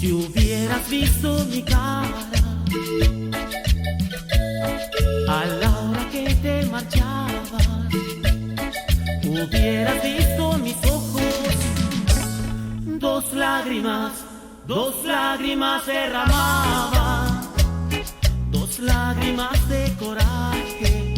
Si hubieras visto mi cara a la hora que te marchabas, hubieras visto mis ojos, dos lágrimas derramaban, dos lágrimas de coraje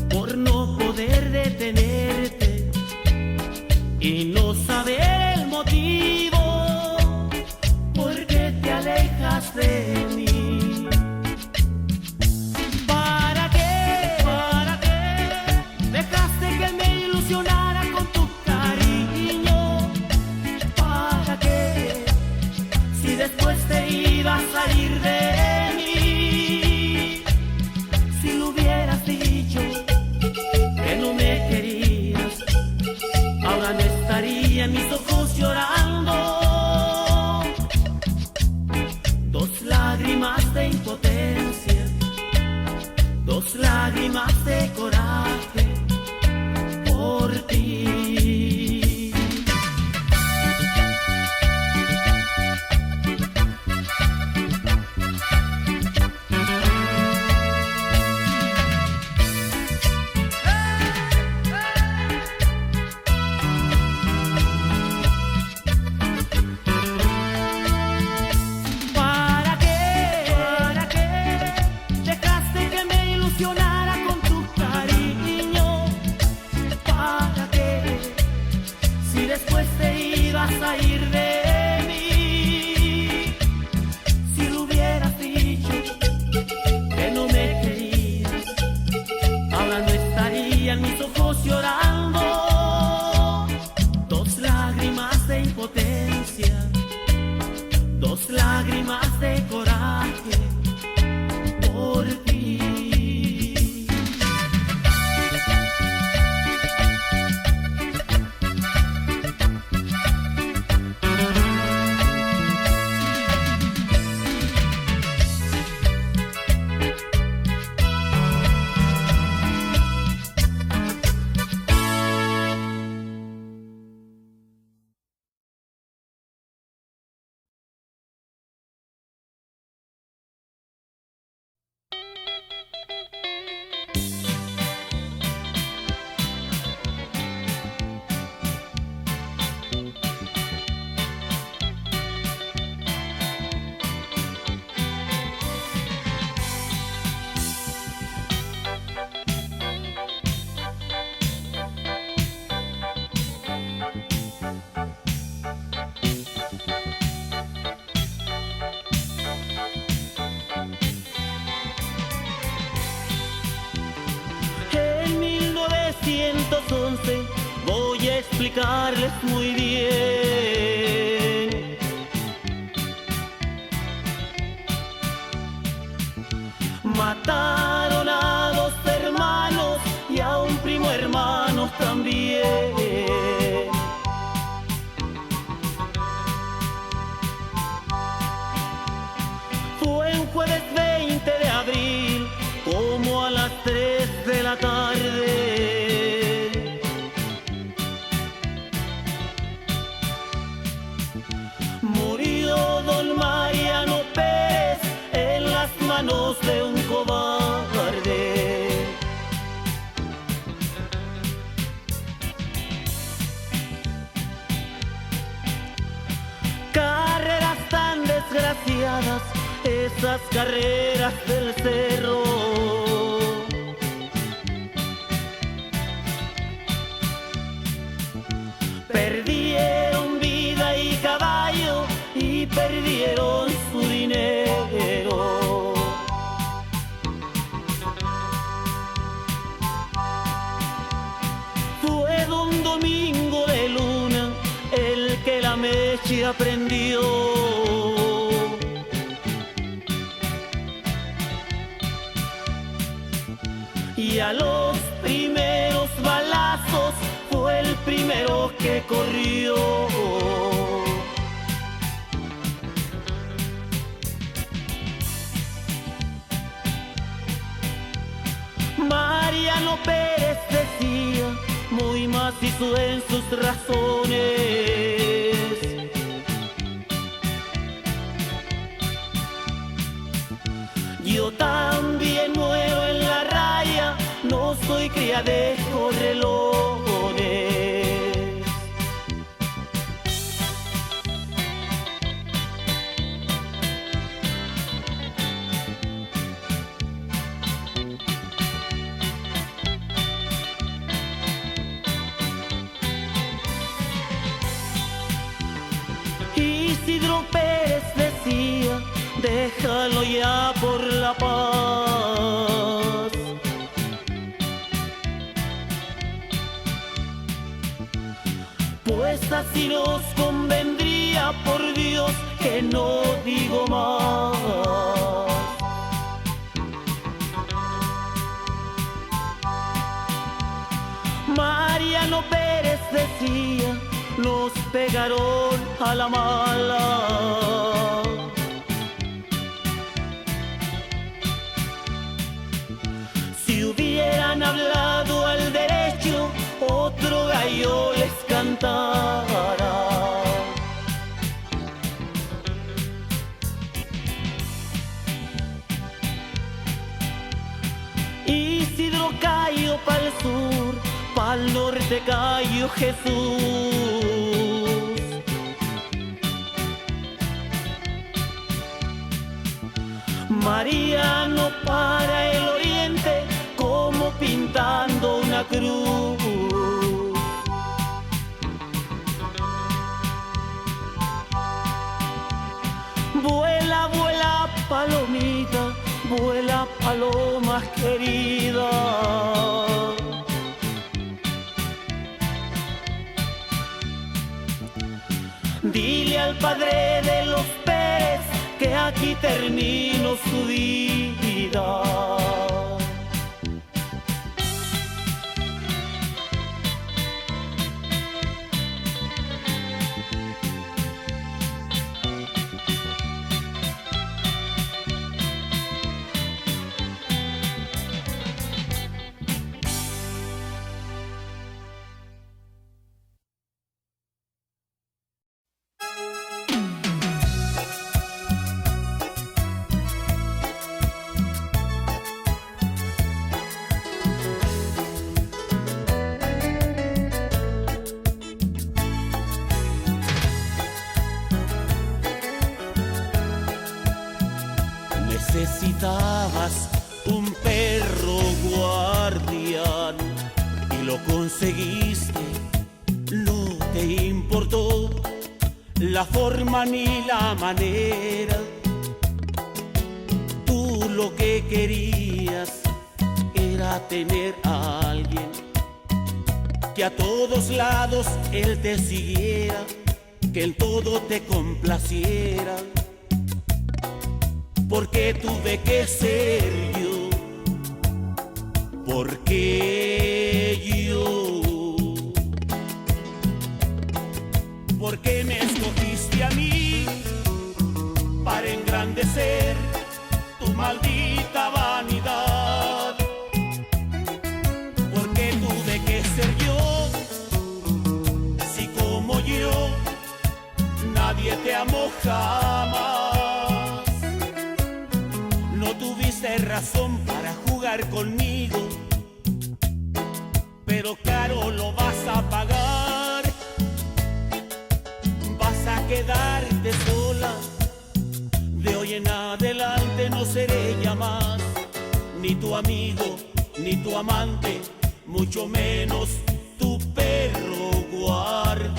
por no poder detenerte y no saber el motivo por qué te alejas de mí. ¿Para qué dejaste que me ilusionara con tu cariño? ¿Para qué? Si después te ibas a ir de mí. Si lo hubieras dicho que no me querías, ahora no estaría en mis ojos llorando. Dos lágrimas de impotencia, dos lágrimas de coraje por ti. ¿Para qué dejaste que me ilusionara con tu cariño? ¿Para qué? Si después te ibas a ir de mí. Si lo hubieras dicho que no me querías, ahora no estarían mis ojos llorando. Dos lágrimas de impotencia, dos lágrimas de coraje por ti. En 1911 voy a explicarles muy bien. Mataron a dos hermanos y a un primo hermano también. Fue un jueves 20 de abril, como a las 3 de la tarde. Murió don Mariano Pérez en las manos de un cobarde. Carreras tan desgraciadas, esas carreras del cerro. Perdieron vida y caballo y perdieron su dinero. Fue un domingo de luna el que la mecha prendió. Y a los primeros balazos fue el primero que corrió. Mariano Pérez decía, muy macizo en sus razones, día de correlones. Isidro Pérez decía, déjalo ya por la paz. Pues así nos convendría, por Dios que no digo más. Mariano Pérez decía, nos pegaron a la mala. Si hubieran hablado al derecho, otro gallo les cantara. Isidro cayó pa'l sur, pa'l norte cayó Jesús. Mariano para el oriente, como pintando una cruz. Vuela, vuela, palomita, vuela, paloma querida. Dile al padre de los Pérez que aquí terminó su vida. Necesitabas un perro guardián y lo conseguiste, no te importó la forma ni la manera. Tú lo que querías era tener a alguien que a todos lados él te siguiera, que en todo te complaciera. Porque tuve que ser yo, porque me escogiste a mí para engrandecer tu maldita vanidad. Porque tuve que ser yo, si como yo nadie te amó jamás. No tuviste razón para jugar conmigo, pero caro lo vas a pagar. Vas a quedarte sola, de hoy en adelante no seré ya más ni tu amigo, ni tu amante, mucho menos tu perro guardián.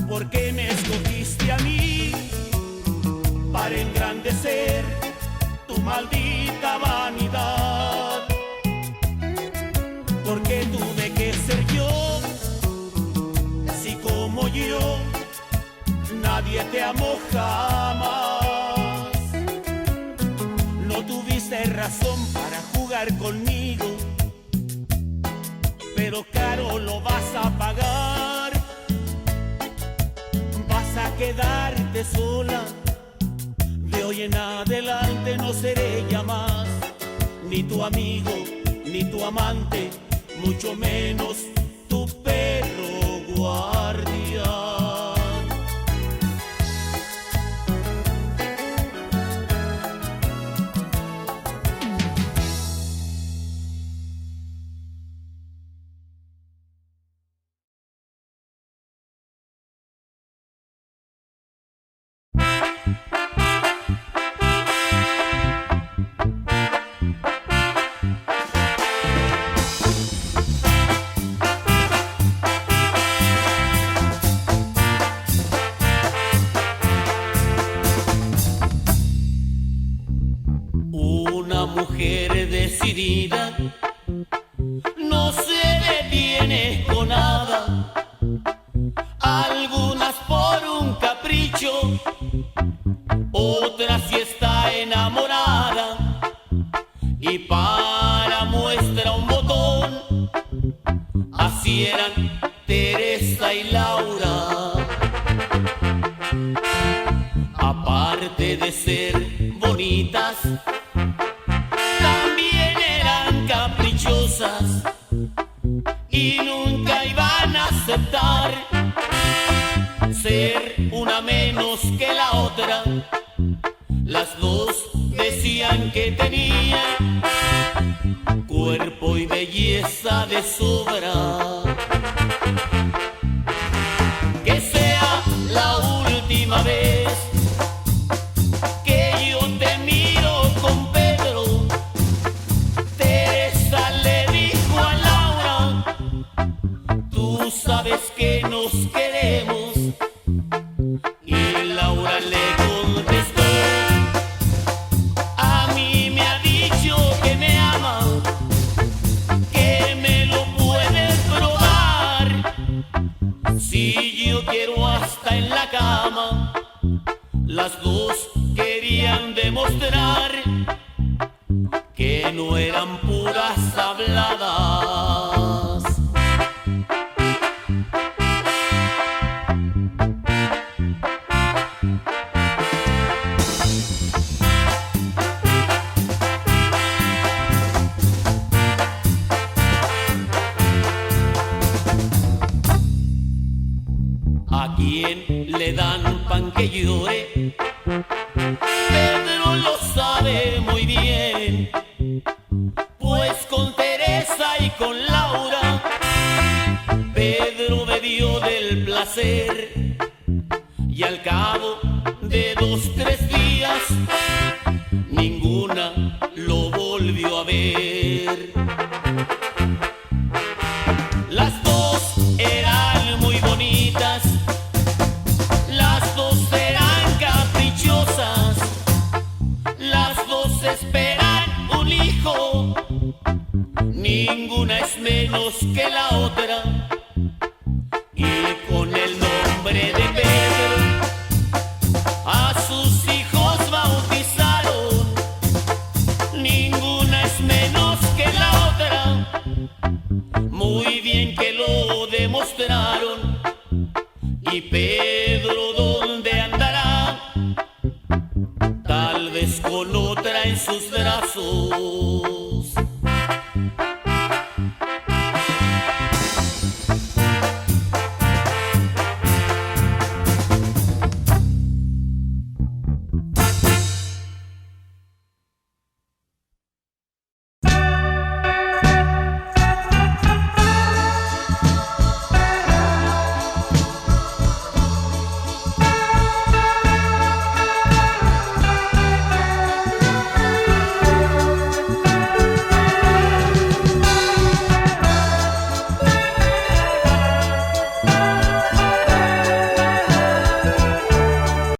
Porque me escogiste a mí para engrandecer tu maldita vanidad. Porque tuve que ser yo, si como yo nadie te amó jamás. No tuviste razón para jugar conmigo, pero caro lo vas a pagar. Vas a quedarte sola, de hoy en adelante no seré ya más ni tu amigo, ni tu amante, mucho menos tu perro guardián. Una mujer decidida no se detiene con nada, algunas por un capricho, otras si está enamorada, y para muestra un botón, así eran Teresa y Laura. Aparte de ser bonitas, también eran caprichosas y nunca iban a aceptar ser una menos que la otra. Las dos decían que tenían cuerpo y belleza de sobra. Que sea la última vez que yo te miro con Pedro. Teresa le dijo a Laura, tú sabes que nos queremos. Y Laura le contestó, a mí me ha dicho que me ama, que me lo puede probar. Si yo quiero hasta en la cama. Las dos querían demostrar que no eran puras habladas. ¿A quién le dan pan que llore? Pedro lo sabe muy bien, pues con Teresa y con Laura Pedro bebió del placer, y al cabo de 2, 3 días ninguna lo volvió a ver. Las dos eran muy bonitas, las dos eran caprichosas, las dos esperan un hijo, ninguna es menos que la otra. Y con el nombre de Pedro a sus hijos bautizaron, ninguna es menos que la otra. Muy bien que lo demostraron. ¿Y Pedro dónde andará? Tal vez con otra en sus brazos.